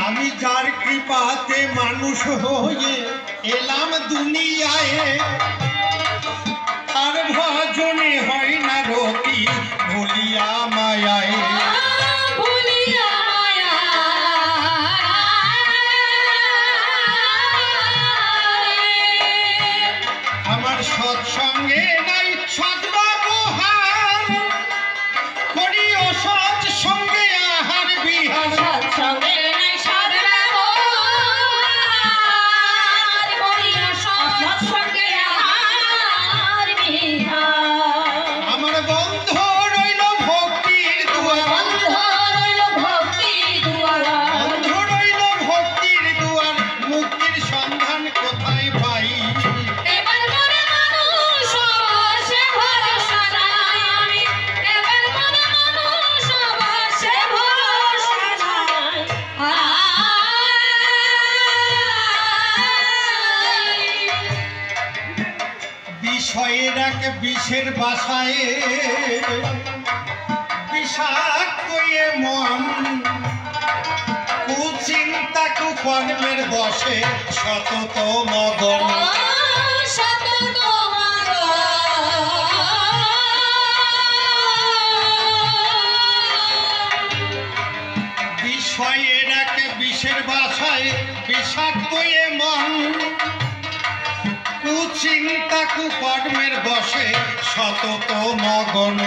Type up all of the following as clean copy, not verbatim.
আমি যার কৃপাতে মানুষ হয়ে এলাম দুনিয়ায়, তার ভজনে হয় না রতি ভুলিয়া মায়ায়। আমার সৎসঙ্গে নাই সদ্ব্যবহার, করি অসৎ সঙ্গে আহার বিহার। সৎসঙ্গে নাই সদ্ব্যবহার, করি অসৎ সঙ্গে আহার বিহার। আমার বন্ধ রইল ভক্তির দুয়ার, বন্ধ রইল ভক্তির দুয়ার, বন্ধ রইল ভক্তির দুয়ার, মুক্তির সন্ধান কোথায় পাই? এবার মনে মানুষ অবশ্যে ভরসা নাই আমি, এবার মনে মানুষ অবশ্যে ভরসা নাই। বিষয়ের এক বিষের বাসায় বিষাক্ত এ মন, কুচিন্তা কুকর্মের বসে সতত মগন। বিষয়ের এক বিষের বাসায় বিষাক্ত এ মন, কুচিন্তা কুকর্মের বসে সতত মগন।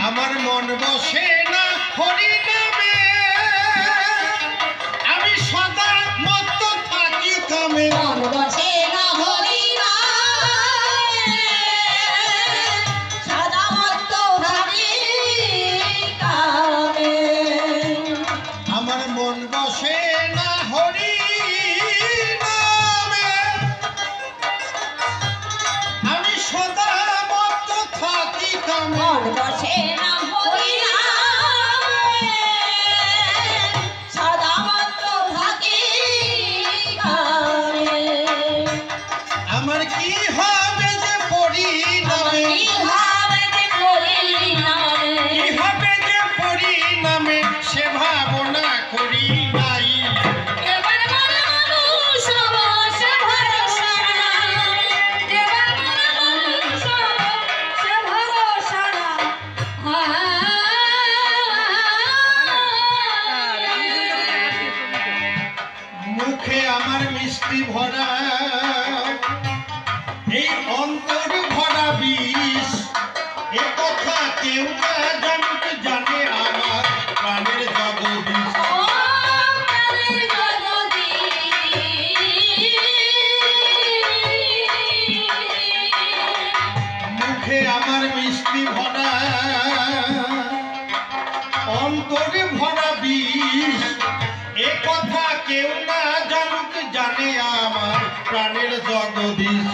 আমার মন বসে না হরি নামে, আমি সদা মত্ত থাকি কামে। আমার মন বসে না হরি নামে, আমি সদা মত্ত থাকি কামে। আমার কি হবে যে পরিণামে, কি হবে যে পরিণামে, সে ভাবনা করি নাই। মুখে আমার মিষ্টি ভরা, এই অন্তর ভরা বিষ, এ কথা কেউ না জানুক, জানে আমার প্রাণের জগদীশ। মুখে আমার মিষ্টি ভরা, অন্তরে ভরা বিষ, এ কথা কেউ না জানুক, জানে আমার প্রাণের জগদীশ।